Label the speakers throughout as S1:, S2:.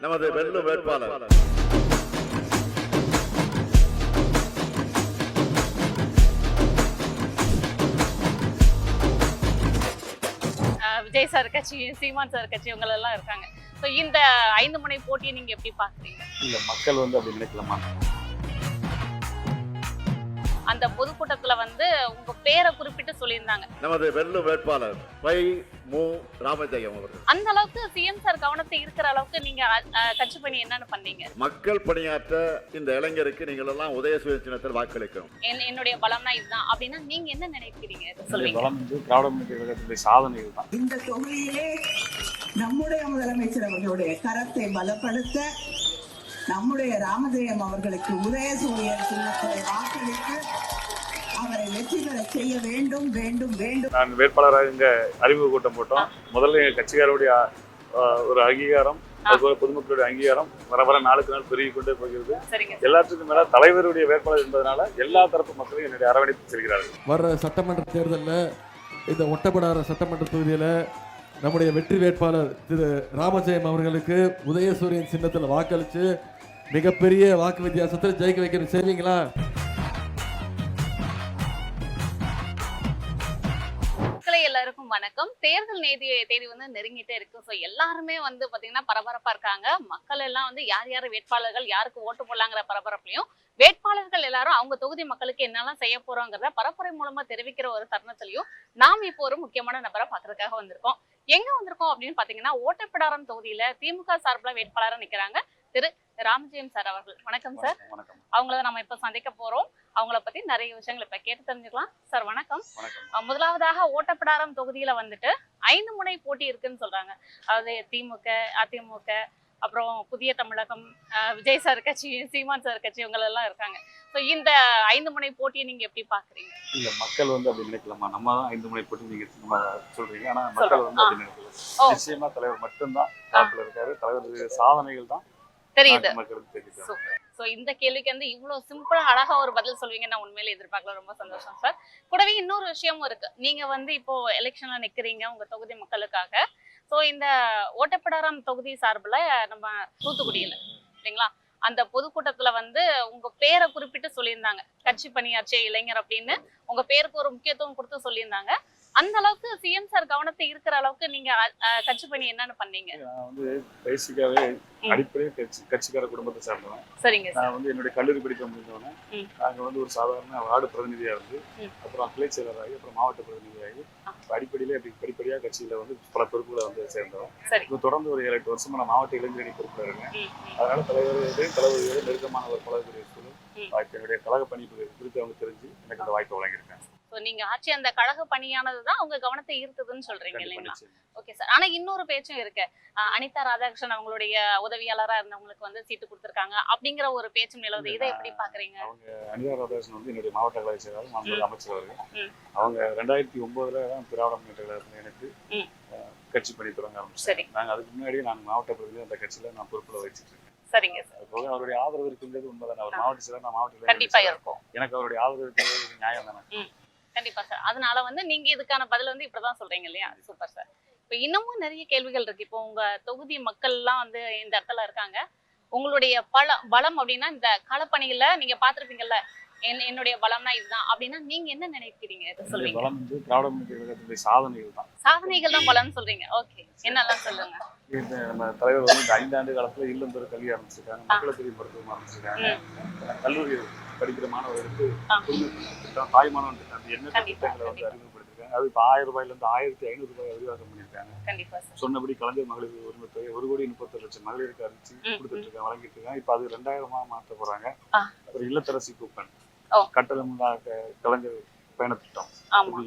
S1: நமது வெல்லும் வேட்பாளர்
S2: விஜய் சார் கட்சி, சீமான் சார் கட்சி இவங்க எல்லாம் இருக்காங்க. ஸோ இந்த 5 முனை போட்டியை நீங்க எப்படி பாக்குறீங்க?
S3: இல்ல மக்கள் அப்படி நினைக்கலாமா?
S2: அந்த பொதுக்கூட்டத்துல உங்க பேரை குறிப்பிட்டு சொல்லியிருந்தாங்க.
S1: நமது வெல்லும் வேட்பாளர் வை மு ராமஜெயம் அவர்கள்.
S2: அந்த அளவுக்கு சிஎம் சார் கவனத்தை இருக்கிற அளவுக்கு நீங்க கட்சி பணி என்னன்னு பண்ணீங்க?
S1: மக்கள் பணியாற்ற இந்த இளைஞருக்கு நீங்கள் எல்லாம் உதயசூரிய சின்னத்தில் வாக்களிக்கணும்.
S2: என்னுடைய பலம்னா இதுதான் அப்படின்னா நீங்க என்ன நினைக்கிறீங்க? சொல்லுங்க.
S3: பலம் திராவிட முன்னேற்ற கழகத்துடைய சாதனைகள் தான்.
S4: இந்த தொகுதியிலே நம்முடைய முதலமைச்சர் அவர்களுடைய கரத்தை பலப்படுத்த நம்முடைய ராமஜெயம் அவர்களுக்கு உதயசூரியன் சின்னத்தை வாக்களித்து அவரை வெற்றி பெற செய்ய வேண்டும் வேண்டும் வேண்டும்.
S3: நான் வேட்பாளராக இங்க அறிமுக கூட்டம் போட்டோம். முதல்ல எங்க கட்சிக்காரருடைய ஒரு அங்கீகாரம், அதுபோல பொதுமக்களுடைய அங்கீகாரம் வர வர நாளுக்கு நாள் பெருகி கொண்டே போகிறது. எல்லாத்துக்கும் மேல தலைவருடைய வேட்பாளர் என்பதனால எல்லா தரப்பு மக்களும் என்னுடைய அரவணைப்பு செல்கிறார்கள்.
S5: வர்ற சட்டமன்ற தேர்தலில் இந்த ஒட்டப்படாத சட்டமன்ற தொகுதியில் நம்முடைய வெற்றி வேட்பாளர் திரு ராமஜெயம் அவர்களுக்கு உதயசூரியன் சின்னத்தில் வாக்களித்து மிகப்பெரிய வாக்கு வித்தியாசத்தில் ஜெயிக்க வைக்கணும். செய்வீங்களா?
S2: எல்லாருக்கும் வணக்கம். தேர்தல் தேதி நெருங்கிட்டே இருக்கு. ஸோ எல்லாருமே பாத்தீங்கன்னா பரபரப்பா இருக்காங்க. மக்கள் எல்லாம் யார் யார் வேட்பாளர்கள், யாருக்கு ஓட்டு போடலாங்கிற பரபரப்புலையும், வேட்பாளர்கள் எல்லாரும் அவங்க தொகுதி மக்களுக்கு என்னெல்லாம் செய்ய போறோங்கிறத பரப்புரை மூலமா தெரிவிக்கிற ஒரு தருணத்திலையும் நாம் இப்போ ஒரு முக்கியமான நபரை பாக்குறதுக்காக வந்திருக்கோம். எங்க வந்திருக்கோம் அப்படின்னு பாத்தீங்கன்னா, ஓட்டப்பிடாரம் தொகுதியில திமுக சார்பில் வேட்பாளராக நிக்கிறாங்க திரு ராமஜெயம் சார் அவர்கள். வணக்கம் சார். அவங்கள நம்ம இப்ப சந்திக்க போறோம். அவங்கள பத்தி நிறைய விஷயங்கள் இப்ப கேட்டு தெரிஞ்சுக்கலாம். சார் வணக்கம். முதலாவதாக ஓட்டப்பிடாரம் தொகுதியில 5 முனை போட்டி இருக்குன்னு சொல்றாங்க. அதாவது திமுக, அதிமுக, அப்புறம் புதிய தமிழகம், விஜய் சார் கட்சி, சீமான் சார் கட்சி இவங்க எல்லாம் இருக்காங்க. ஸோ இந்த 5 முனை போட்டியை நீங்க எப்படி பாக்குறீங்க?
S3: இல்ல மக்கள் அப்படி நினைக்கலாமா? நம்ம தான் 5 முனை போட்டி நீங்க சொல்றீங்க. ஆனா மக்கள் அப்படி நினைக்கல. நிச்சயமா தலைவர் மட்டும்தான் டாப்ல இருக்காரு. தலைவருடைய சாதனைகள் தான்
S2: தெரியுது.
S3: மக்களுக்கு
S2: சோ இந்த கேள்விக்கு இவ்வளவு சிம்பிளா அழகா ஒரு பதில் சொல்வீங்க நான் உண்மையில எதிர்பார்க்கல. ரொம்ப சந்தோஷம் சார். கூடவே இன்னொரு விஷயமும் இருக்கு. நீங்க இப்போ எலெக்ஷன்ல நிக்கிறீங்க உங்க தொகுதி மக்களுக்காக. சோ இந்த ஓட்டப்பிடாரம் தொகுதி சார்புல நம்ம தூத்துக்குடியில இல்லைங்களா, அந்த பொதுக்கூட்டத்துல உங்க பேரை குறிப்பிட்டு சொல்லியிருந்தாங்க. கட்சி பணியாற்றிய இளைஞர் அப்படின்னு உங்க பேருக்கு ஒரு முக்கியத்துவம் கொடுத்து சொல்லியிருந்தாங்க. அந்த அளவுக்கு சிஎம் சார் கவனத்தை இருக்கிற அளவுக்கு நீங்க கட்சி பணி என்னன்னு பண்ணீங்க?
S3: நான் பேசிக்காவே அடிப்படையே கட்சிக்கார குடும்பத்தை சார்ந்தவன்.
S2: சரிங்க.
S3: நான் என்னுடைய கல்லூரி படிக்க முடிஞ்சவனே நாங்க ஒரு சாதாரண வார்டு பிரதிநிதியா இருந்து, அப்புறம் கிளை செயலராகி, அப்புறம் மாவட்ட பிரதிநிதியாகி, அடிப்படையிலே அப்படி படிப்படியா கட்சியில பல பொறுப்புகளை சேர்ந்தோம். இப்போ தொடர்ந்து ஒரு 7-8 வருஷமா நான் மாவட்ட இளைஞரணி பொறுப்புல இருக்கேன். அதனால தலைவர்களோட நெருக்கமான ஒரு பழகக்கூடிய சூழல் என்னுடைய கழக பணி குறித்து அவங்க தெரிஞ்சு எனக்கு அந்த வாய்ப்பை வழங்கியிருக்காங்க.
S2: நீங்க ஆட்சி அந்த கழக பணியானதுதான் அவங்க கவனத்தை ஈர்த்ததுன்னு சொல்றீங்க இல்லைங்களா? Okay sir. ஆனா இன்னொரு பேச்சும் இருக்கு. அனிதா ராதாகிருஷ்ணன் அவங்களுடைய உதவியாளரா இருந்தவங்களுக்கு சீட்டு கொடுத்திருக்காங்க அப்படிங்கிற ஒரு பேச்சும் நிலவுது. இதை எப்படி பாக்குறீங்க?
S3: அவங்க அனிதா ராதாகிருஷ்ணன் என்னுடைய மாவட்ட கழக செயலாளர், மாண்புமிகு அமைச்சர் அவர்கள். அவங்க 2009 தான் திராவிட முன்னேற்ற கழகத்துல எனக்கு கட்சி பணி தொடங்க ஆரம்பிச்சேன். நாங்க அதுக்கு முன்னாடியே நான் மாவட்ட பிரதிநிதி அந்த கட்சியில நான் பொறுப்புல வச்சுட்டு இருக்கேன்.
S2: சரிங்க சார்.
S3: அதுபோக அவருடைய ஆதரவு இருக்குங்கிறது உண்மைதான். அவர் மாவட்ட செயலர், நான் மாவட்ட
S2: கண்டிப்பா இருக்கும்.
S3: எனக்கு அவருடைய ஆதரவு இருக்கிறது நியாயம் தானே.
S2: கண்டிப்பா சார். அதனால நீங்க இதுக்கான பதில் இப்படிதான் சொல்றீங்க இல்லையா? Super sir. இப்ப இன்னமும் நிறைய கேள்விகள் இருக்கு. இப்போ உங்க தொகுதி மக்கள் எல்லாம் இந்த இடத்துல இருக்காங்க. உங்களுடைய பலம் அப்படின்னா இந்த களப்பணியில நீங்க பாத்திருப்பீங்கல்ல, என்னுடைய பலம்னா இதுதான் அப்படின்னா நீங்க என்ன நினைக்கிறீங்க? சொல்லுங்க.
S3: பலம் திராவிட முன்னேற்ற கழகத்துடைய சாதனைகள் தான்.
S2: சாதனைகள் தான் பலம்னு சொல்றீங்க. ஓகே, என்னெல்லாம் சொல்லுங்க.
S3: நம்ம தலைவர் இந்த 5 ஆண்டு காலத்துல இல்லந்தோறும் கல்வி ஆரம்பிச்சிருக்காங்க, மக்களுக்கு மருத்துவம் ஆரம்பிச்சிருக்காங்க, கல்லூரி படிக்கிற மாணவர்களுக்கு திட்டம், தாய்மானவன் திட்டம், எண்ணற்ற திட்டங்களை அறிமுகப்படுத்திருக்காங்க. அது இப்போ 1000 ரூபாயில இருந்து 1500 ரூபாய் விரிவாக்கம் பண்ணியிருக்காங்க. சொன்னபடி கலைஞர் மகளிர் உரிமை தொகை 1,31,00,000 மகளிருக்கு அறிவிச்சு கொடுத்துட்டு இருக்காங்க, வழங்கிட்டு இருக்காங்க. இப்போ அது 2000 மாற்ற போறாங்க. ஒரு இல்லத்தரசி கூப்பன், கட்டணமில்லா கலைஞர் பயண திட்டம்,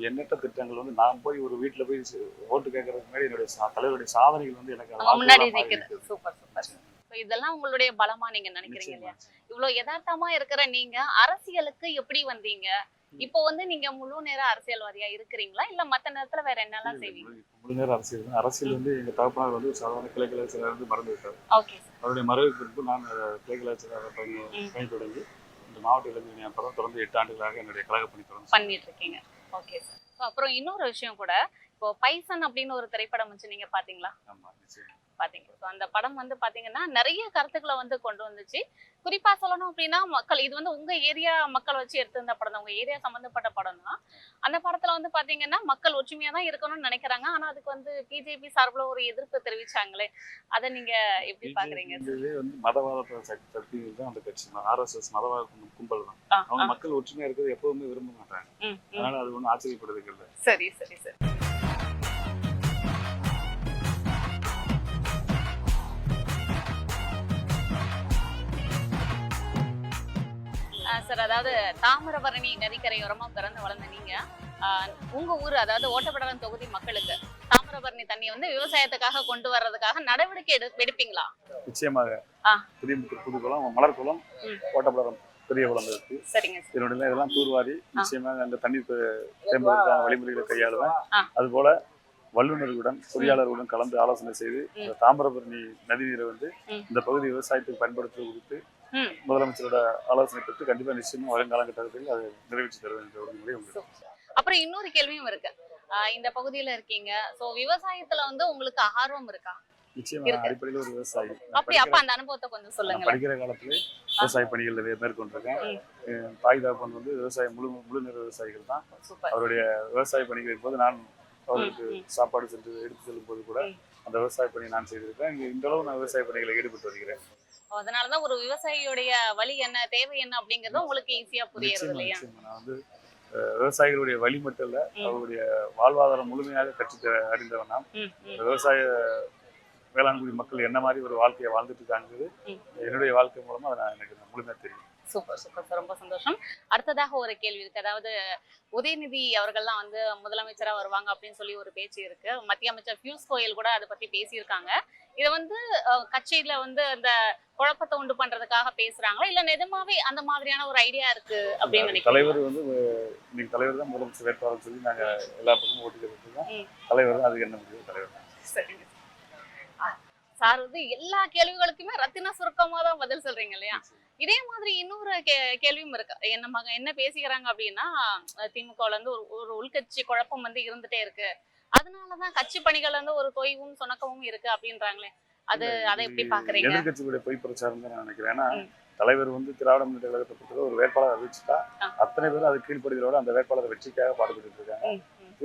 S3: எண்ணற்ற திட்டங்கள் நான் போய் ஒரு வீட்டுல போய் ஓட்டு கேட்கறதுக்கு முன்னாடி என்னுடைய தலைவருடைய சாதனைகள் எனக்கு
S2: சூப்பர் சூப்பர். இதெல்லாம் உங்களுடைய பலமா நீங்க நினைக்கிறீங்க இல்லையா? இவ்வளவு யதார்த்தமா இருக்கிற நீங்க அரசியலுக்கு எப்படி வந்தீங்க? இப்போ நீங்க முழு நேர அரசியல்வாதியா இருக்கிறீங்களா, இல்ல மத்த நேரத்துல வேற என்னெல்லாம் செய்வீங்க?
S3: முழு நேர அரசியல் எங்க தகப்பனார் ஒரு சாதாரண கிளை கலாச்சாரம் மறந்து விட்டார். அவருடைய மறைவுக்கு பிறகு நான் கிளை கலாச்சார பணி தொடங்கி இந்த மாவட்ட இளைஞர் அப்புறம் தொடர்ந்து 8 ஆண்டுகளாக என்னுடைய கழக பணி தொடர்ந்து
S2: பண்ணிட்டு இருக்கீங்க. Okay sir. அப்புறம் இன்னொரு விஷயம் கூட, இப்போ பைசன் அப்படின்னு ஒரு திரைப்படம் நீங்க பாத்தீங்களா?
S3: ஆமா, நிச்சயம்.
S2: பாத்தீங்க. So, அந்த படம் வந்து பாத்தீங்கன்னா நிறைய கருத்துக்களை வந்து கொண்டு வந்துச்சு. குறிப்பா சொல்லணும் அப்படின்னா மக்கள் இது வந்து உங்க ஏரியா மக்கள் வச்சு எடுத்திருந்த படம் தான், உங்க ஏரியா சம்பந்தப்பட்ட படம் தான். அந்த படத்துல வந்து பாத்தீங்கன்னா மக்கள் ஒற்றுமையா தான் இருக்கணும்னு நினைக்கிறாங்க. ஆனா அதுக்கு வந்து பிஜேபி சார்பில் ஒரு எதிர்ப்பு தெரிவிச்சாங்களே, அதை நீங்க எப்படி பாக்குறீங்க?
S3: இது வந்து மதவாத சக்தி தான் அந்த கட்சி, RSS மதவாத கும்பல் தான். அவங்க மக்கள் ஒற்றுமையா இருக்கிறது எப்பவுமே விரும்ப மாட்டாங்க. அதனால அது ஒன்றும் ஆச்சரியப்படுறதுக்கு இல்லை.
S2: சரி சரி சரி. சார், அதாவது தாமிரபரணி நதிக்கரையோரமா பிறந்து வளர்ந்த நீங்க உங்க ஊர் அதாவது ஓட்டப்பிடாரம் தொகுதி மக்களுக்கு தாமிரபரணி தண்ணி வந்து விவசாயத்துக்காக கொண்டு வர்றதுக்காக நடவடிக்கை எடுப்பீங்களா?
S3: நிச்சயமாக. புதுக்குளம், மலர்குளம், ஓட்டப்பிடாரம் பெரிய குளம் இருக்கு.
S2: சரிங்க.
S3: இதனுடைய இதெல்லாம் தூர்வாரி நிச்சயமாக அந்த தண்ணீர் தேர்ந்தெடுக்கான வழிமுறைகளை கையாளுவேன். அது போல வல்லுநர்களுடன் பொறியாளர்களுடன் கலந்து ஆலோசனை செய்து தாமிரபரணி நதி நீரை வந்து இந்த பகுதி விவசாயத்துக்கு பயன்படுத்துவது குறித்து முதலமைச்சரோட ஆலோசனை பெற்று கண்டிப்பா நிச்சயமா வருங்காலகட்டத்தில் அதை நிறைவேற்றி தருவேன் என்ற உறுதிமொழி உங்களுக்கு.
S2: அப்புறம் இன்னொரு கேள்வியும் இருக்கு. இந்த பகுதியில இருக்கீங்க, சோ விவசாயத்துல வந்து உங்களுக்கு ஆர்வம் இருக்கா?
S3: நிச்சயமா. அடிப்படையில் ஒரு விவசாயி.
S2: அப்ப அந்த அனுபவத்தை கொஞ்சம் சொல்லுங்க.
S3: படிக்கிற காலத்துல விவசாய பணிகள் மேற்கொண்டிருக்கேன். தாய் தகப்பன் வந்து விவசாயம் முழு நேர விவசாயிகள் தான். அவருடைய விவசாய பணிகள் போது நான் அவருக்கு சாப்பாடு சென்று எடுத்து செல்லும் போது கூட அந்த விவசாய பணியை நான் செய்திருக்கேன். இந்த அளவு நான் விவசாய பணிகளை ஈடுபட்டு வருகிறேன்.
S2: அதனாலதான் ஒரு விவசாயியுடைய வழி என்ன, தேவை என்ன அப்படிங்கறது உங்களுக்கு ஈஸியா புரியுது இல்லையா?
S3: நான் வந்து விவசாயிகளுடைய வழி மட்டும் இல்ல, அவருடைய வாழ்வாதாரம் முழுமையாக கற்று அறிந்தவன் நான். விவசாய வேளாண்குடி மக்கள் என்ன மாதிரி ஒரு வாழ்க்கையை வாழ்ந்துட்டு இருக்காங்கிறது என்னுடைய வாழ்க்கை மூலமா அதை எனக்கு முழுமையா தெரியும்.
S2: சூப்பர் சூப்பர் சார், ரொம்ப சந்தோஷம். அடுத்ததாக ஒரு கேள்வி இருக்கு. அதாவது உதயநிதி அவர்கள்லாம் வந்து முதலமைச்சரா வருவாங்க அப்படின்னு சொல்லி ஒரு பேச்சு இருக்கு. மத்திய அமைச்சர் பியூஷ் கோயல் கூட அதை பத்தி பேசியிருக்காங்க. இதை வந்து கட்சியில வந்து அந்த குழப்பத்தை உண்டு பண்றதுக்காக பேசுறாங்களா, இல்ல நிஜமாவே அந்த மாதிரியான ஒரு ஐடியா இருக்கு அப்படின்னு நினைக்கிறேன்?
S3: தலைவர் வந்து இன்னைக்கு தலைவர் தான் முதலமைச்சர் வேட்பாளர் சொல்லி நாங்க எல்லா பக்கமும் ஓட்டிக்கிறதுக்கு தலைவர் தான், அதுக்கு என்ன முடியும் தலைவர் தான்.
S2: சரிங்க சார், வந்து எல்லா கேள்விகளுக்குமே ரத்தின சுருக்கமா தான் பதில் சொல்றீங்க இல்லையா? இதே மாதிரி இன்னொரு கேள்வியும் இருக்கு. என்ன பேசிக்கிறாங்க அப்படின்னா, திமுகல இருந்து ஒரு உள்கட்சி குழப்பம் வந்து இருந்துட்டே இருக்கு, அதனாலதான் கட்சி பணிகள் வந்து ஒரு தொய்வும் சுணக்கமும் இருக்கு அப்படின்றாங்களே, அதை எப்படி பாக்குறீங்க?
S3: எதிர்கட்சிகளுடைய பொய் பிரச்சாரம் தான் நான் நினைக்கிறேன். ஏன்னா தலைவர் வந்து திராவிட முன்னேற்ற கழகத்தை பொறுத்தவரை ஒரு வேட்பாளர் அறிவிச்சுட்டா அத்தனை பேரும் அது கீழ்ப்படுகிறோட அந்த வேட்பாளர் வெற்றிக்காக பாடுபட்டு இருக்காங்க.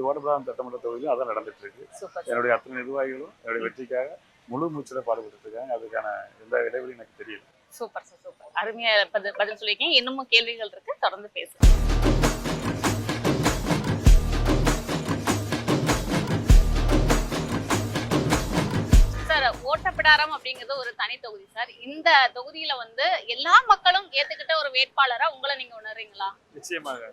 S3: ஓட்டப்பிடாரம் சட்டமன்ற தொகுதியும் அதான் நடந்துட்டு இருக்கு. என்னுடைய அத்தனை நிர்வாகிகளும் என்னுடைய வெற்றிக்காக முழு மூச்சுல பாடுபட்டு இருக்காங்க. அதுக்கான எந்த இடைவெளியும் எனக்கு தெரியல.
S2: சூப்பர் சார், சூப்பர், அருமையா பதில் சொல்லிருக்கீங்க. இன்னமும் கேள்விகள் இருக்கு, தொடர்ந்து பேசுங்க. சார், ஓட்டப்பிடாரம் அப்படிங்கிறது ஒரு தனி தொகுதி சார். இந்த தொகுதியில வந்து எல்லா மக்களும் ஏத்துக்கிட்ட ஒரு வேட்பாளரா உங்களை நீங்க உணர்றீங்களா?
S3: நிச்சயமாக.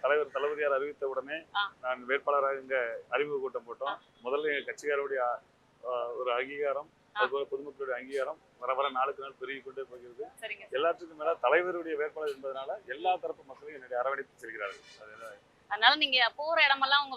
S3: தலைவர் தளபதியார் அறிவித்த உடனே நான் வேட்பாளராக இங்க அறிமுக கூட்டம் போட்டோம். முதல்ல எங்க கட்சிக்காரருடைய ஒரு அங்கீகாரம், அதுபோல பொதுமக்களுடைய அங்கீகாரம் வர வர நாளுக்கு நாள் பெருகி கொண்டே போகிறது. எல்லாத்துக்கும் மேல தலைவருடைய வேட்பாளர் என்பதனால எல்லா தரப்பு மக்களும் என்னுடைய அரவணைத்து செல்கிறார்கள்.
S2: அதனால நீங்க போற இடமெல்லாம் உங்க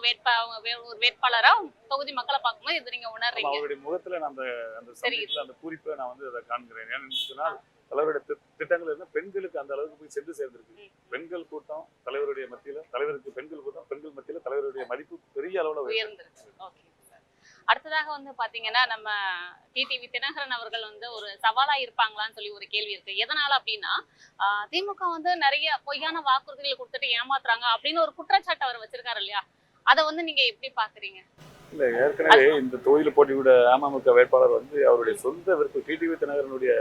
S2: ஒரு வேட்பாளரா தொகுதி மக்களை பார்க்கும்போது இது நீங்க உணர்றீங்க.
S3: அவருடைய முகத்துல நான் அந்த சமயத்துல அந்த பூரிப்பை நான் வந்து அதை காண்கிறேன். ஏன்னு சொன்னால் தலைவருடைய திட்டங்கள் என்ன பெண்களுக்கு அந்த அளவுக்கு போய் சென்று சேர்ந்திருக்கு. பெண்கள் கூட்டம் தலைவருடைய மத்தியில, தலைவருக்கு பெண்கள் கூட்டம் பெண்கள் மத்தியில தலைவருடைய மதிப்பு பெரிய அளவுல உயர்ந்திருக்கு.
S2: அடுத்ததாக வந்து பாத்தீங்கன்னா, நம்ம டிடிவி தினகரன் அவர்கள் வந்து ஒரு சவாலா இருப்பாங்களான்னு சொல்லி ஒரு கேள்வி இருக்கு. எதனால அப்படின்னா, திமுக வந்து நிறைய பொய்யான வாக்குறுதிகள் கொடுத்துட்டு ஏமாத்துறாங்க அப்படின்னு ஒரு குற்றச்சாட்டு அவர் வச்சிருக்காரு இல்லையா? அதை வந்து நீங்க எப்படி பாக்குறீங்க?
S3: இல்ல, ஏற்கனவே இந்த தொகுதியில போட்டியிட அமமுக வேட்பாளர் வந்து அவருடைய சொந்த விருப்பம், டிடிவி தினகரனுடைய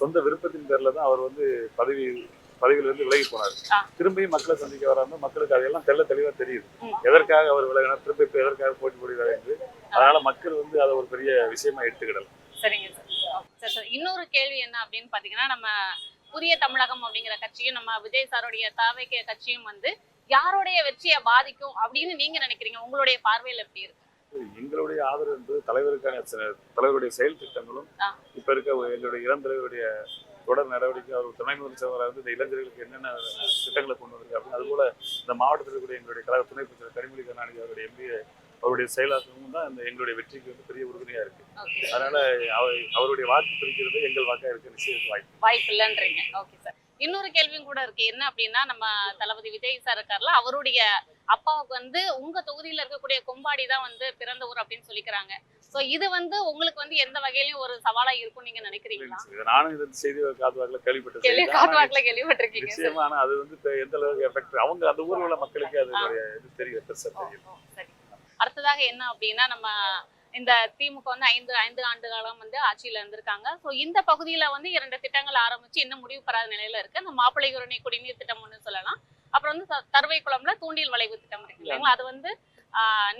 S3: சொந்த விருப்பத்தின் பேர்ல தான் அவர் வந்து பதவியிலிருந்து விலகி போனார். திரும்பியும் மக்களை சந்திக்க வராம மக்களுக்கு அதெல்லாம் தெளிவா தெரியுது எதற்காக அவர் விலகினார், திரும்ப இப்ப எதற்காக போட்டி போடுகிறார் என்று. அதனால மக்கள் வந்து அதை ஒரு பெரிய விஷயமா எடுத்துக்கிடலாம்.
S2: சரிங்க சார். சார், இன்னொரு கேள்வி என்ன அப்படின்னு பாத்தீங்கன்னா, நம்ம புதிய தமிழகம் அப்படிங்கிற கட்சியும் நம்ம விஜய் சாருடைய தாவேக கட்சியும் வந்து யாருடைய வெற்றியை பாதிக்கும் அப்படின்னு நீங்க நினைக்கிறீங்க? உங்களுடைய பார்வையில் எப்படி இருக்கு?
S3: எங்களுடைய ஆதரவு என்பது தலைவருடைய செயல் திட்டங்களும் இப்ப இருக்க எங்களுடைய இளம் தலைவருடைய தொடர் நடவடிக்கை, அவர் துணை முதலமைச்சராக வந்து இந்த இளைஞர்களுக்கு என்னென்ன திட்டங்களை கொண்டு வந்திருக்கு அப்படின்னு, அதுபோல இந்த மாவட்டத்தில் இருக்கக்கூடிய எங்களுடைய கழக துணை பிரதமர் கனிமொழி கருணாநிதி அவருடைய எம்பிஏ அவருடைய செயலாக்கமும் தான் எங்களுடைய வெற்றிக்கு வந்து பெரிய உறுதுணையா இருக்கு. அதனால அவருடைய வாக்கு பிரிக்கிறது எங்கள் வாக்கா இருக்கு, நிச்சயம்
S2: வாய்ப்பு இல்லைன்றீங்க. Okay sir. இன்னொரு கேள்வியும் கூட இருக்கு. என்ன அப்படின்னா, நம்ம தளபதி விஜய் சார் இருக்கார்ல, அவருடைய அப்பாவுக்கு வந்து உங்க தொகுதியில இருக்கக்கூடிய கொம்பாடி தான் வந்து பிறந்த ஊர் அப்படின்னு சொல்லிக்கிறாங்க. சோ இது வந்து உங்களுக்கு வந்து எந்த வகையிலயும் ஒரு சவாலா இருக்கும் நீங்க நினைக்கிறீங்களா?
S3: இதை நானும் இந்த செய்தி காதுவாக்குல கேள்விப்பட்ட செய்தி தான்.
S2: காதுவாக்குல கேள்விப்பட்டிருக்கீங்க sir.
S3: நிச்சயமா. ஆனா அது வந்து இப்ப எந்த அளவுக்கு எஃபெக்ட் அவங்க அந்த ஊர்ல உள்ள மக்களுக்கு அது இது தெரியல, பெருசா தெரியல.
S2: சரி. அடுத்ததாக என்ன அப்படின்னா நம்ம இந்த திமுக வந்து ஐந்து ஆண்டு காலம் வந்து ஆட்சியில இருந்திருக்காங்க. சோ இந்த பகுதியில வந்து 2 திட்டங்கள் ஆரம்பிச்சு இன்னும் முடிவு பெறாத நிலையில இருக்கு. அந்த மாப்பிள்ளைகுரணி குடிநீர் திட்டம் ஒண்ணு சொல்லலாம். அப்புறம் வந்து தருவை குளம்ல தூண்டில் வளைவு திட்டம் இருக்கு இல்லைங்களா? அது வந்து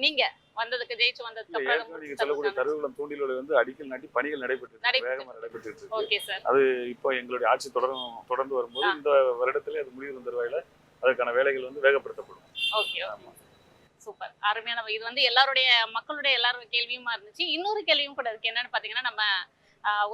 S2: நீங்க வந்ததுக்கு ஜெயிச்சு வந்ததுக்கு அப்புறம்
S3: நீங்க சொல்லக்கூடிய தருவகுளம் தூண்டில் வளைவு வந்து அடிக்கல் நாட்டி பணிகள் நடைபெற்று வேகமா நடைபெற்று இருக்கு.
S2: Okay sir.
S3: அது இப்போ எங்களுடைய ஆட்சி தொடர்ந்து வரும்போது இந்த வருடத்திலே அது முடிவு தருவாயில அதுக்கான வேலைகள் வந்து வேகப்படுத்தப்படும்.
S2: ஓகே. சூப்பர், அருமையான. இது வந்து மக்களுடைய எல்லாரும் கேள்வியுமா இருந்துச்சு. இன்னொரு கேள்வியும் கூட இருக்கு. என்னன்னு பாத்தீங்கன்னா நம்ம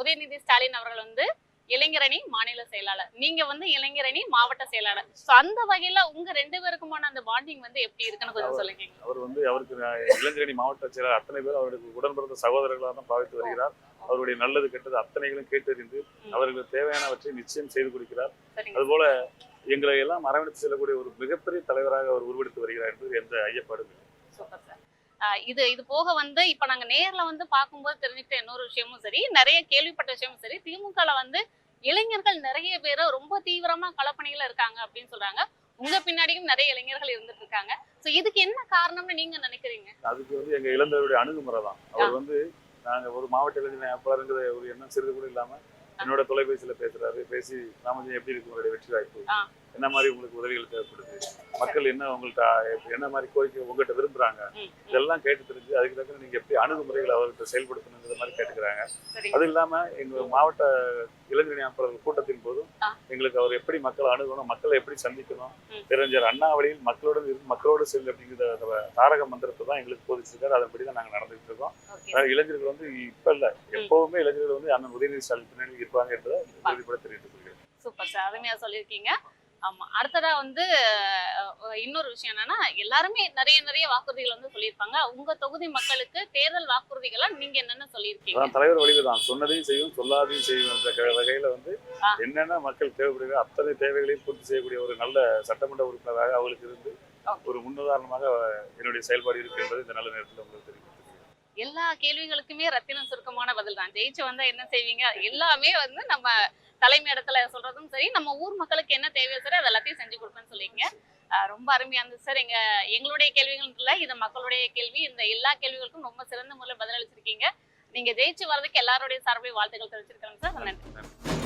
S2: உதயநிதி ஸ்டாலின் அவர்கள் வந்து இளைஞரணி மாநில செயலாளர், நீங்க வந்து இளைஞரணி மாவட்ட செயலாளர். சோ அந்த வகையில உங்க 2 பேருக்குமான அந்த பாண்டிங் வந்து எப்படி இருக்குன்னு கொஞ்சம் சொல்லுங்க.
S3: அவர் வந்து அவருக்கு இளைஞரணி மாவட்ட செயலாளர் அத்தனை பேர் அவருக்கு உடன் பிறந்த சகோதரர்களாக தான் பாவித்து வருகிறார். அவருடைய நல்லது கெட்டது அத்தனைகளும் கேட்டறிந்து அவர்களுக்கு தேவையானவற்றை நிச்சயம் செய்து கொடுக்கிறார். அதுபோல எங்களை எல்லாம் அரவணைத்து செல்லக்கூடிய ஒரு மிகப்பெரிய தலைவராக அவர் உருவெடுத்து வருகிறார் என்பது எந்த ஐயப்பாடும் இல்லை.
S2: Super sir. இது போக வந்து இப்ப நாங்க நேர்ல வந்து பார்க்கும்போது தெரிஞ்சுக்கிட்ட இன்னொரு விஷயமும் சரி, நிறைய கேள்விப்பட்ட விஷயமும் சரி, திமுகல வந்து இளைஞர்கள் நிறைய பேர் ரொம்ப தீவிரமா களப்பணியில இருக்காங்க அப்படின்னு சொல்றாங்க. உங்க பின்னாடியும் நிறைய இளைஞர்கள் இருந்துட்டு இருக்காங்க. சோ இதுக்கு என்ன காரணம்னு நீங்க நினைக்கிறீங்க?
S3: அதுக்கு வந்து எங்க இளைஞருடைய அணுகுமுறை தான். அவர் வந்து நாங்க ஒரு மாவட்ட இளைஞர் அப்பாருங்கிற ஒரு எண்ணம் சிறிது கூட இல்லாம என்னோட தொலைபேசியில பேசுறாரு. பேசி ராமஜெயம் எப்படி இருக்கு உங்களுடைய வெற்றி வாய்ப்பு, என்ன மாதிரி உங்களுக்கு உதவிகள் தேவைப்படுது, மக்கள் என்ன உங்கள்கிட்ட என்ன மாதிரி கோரிக்கை உங்கள்கிட்ட விரும்புறாங்க, இதெல்லாம் கேட்டு தெரிஞ்சு அதுக்கு தக்க நீங்க எப்படி அணுகுமுறைகளை அவர்கிட்ட செயல்படுத்தணுங்கிற மாதிரி கேட்டுக்கிறாங்க. அது இல்லாம எங்க மாவட்ட இளைஞரணி அமைப்பாளர்கள் கூட்டத்தின் போதும் எங்களுக்கு அவர் எப்படி மக்களை அணுகணும், மக்களை எப்படி சந்திக்கணும், தெரிஞ்சர் அண்ணாவளியில் மக்களோடு செல் அப்படிங்கிற தாரக மந்திரத்தை தான் எங்களுக்கு போதிச்சிருக்காரு. அதன்படிதான் நாங்க நடந்துட்டு இருக்கோம். இளைஞர்கள் வந்து இப்ப இல்ல எப்பவுமே இளைஞர்கள் வந்து அண்ணன் உதயநிதி ஸ்டாலின் பின்னாடி இருப்பாங்க என்பதை உறுதிப்பட தெரிவித்துக் கொள்கிறேன்.
S2: சூப்பர் சார், அருமையா சொல்லியிருக்கீங்க. ஆமா, அடுத்ததா வந்து இன்னொரு விஷயம் என்னன்னா, எல்லாருமே நிறைய வாக்குறுதிகள் வந்து சொல்லியிருப்பாங்க. உங்க தொகுதி மக்களுக்கு தேர்தல் வாக்குறுதிகளை நீங்க என்னென்ன சொல்லியிருக்கீங்க?
S3: தலைவர் வழிதான் சொன்னதையும் செய்யும் சொல்லாதையும் செய்யும் என்ற வகையில வந்து என்னென்ன மக்கள் தேவைப்படுகிற அத்தனை தேவைகளையும் பூர்த்தி செய்யக்கூடிய ஒரு நல்ல சட்டமன்ற உறுப்பினராக அவங்களுக்கு இருந்து ஒரு முன்னுதாரணமாக என்னுடைய செயல்பாடு இருக்கு என்பது இந்த நல்ல நேரத்தில் உங்களுக்கு தெரியும்.
S2: எல்லா கேள்விகளுக்குமே ரத்தினம் சுருக்கமான பதில் தான். ஜெயிச்சு வந்தா என்ன செய்வீங்க, எல்லாமே வந்து நம்ம தலைமை இடத்துல சொல்றதும் சரி, நம்ம ஊர் மக்களுக்கு என்ன தேவையோ சரி அது எல்லாத்தையும் செஞ்சு கொடுப்பேன்னு சொல்லிங்க. ரொம்ப அருமையா இருந்துச்சு சார். எங்களுடைய கேள்விகள் இல்ல, இது மக்களுடைய கேள்வி. இந்த எல்லா கேள்விகளுக்கும் ரொம்ப சிறந்த முறையில் பதிலளிச்சிருக்கீங்க. நீங்க ஜெயிச்சு வர்றதுக்கு எல்லாருடைய சார்பை வாழ்த்துக்கள் தெரிவிச்சிருக்காங்க சார். நன்றி.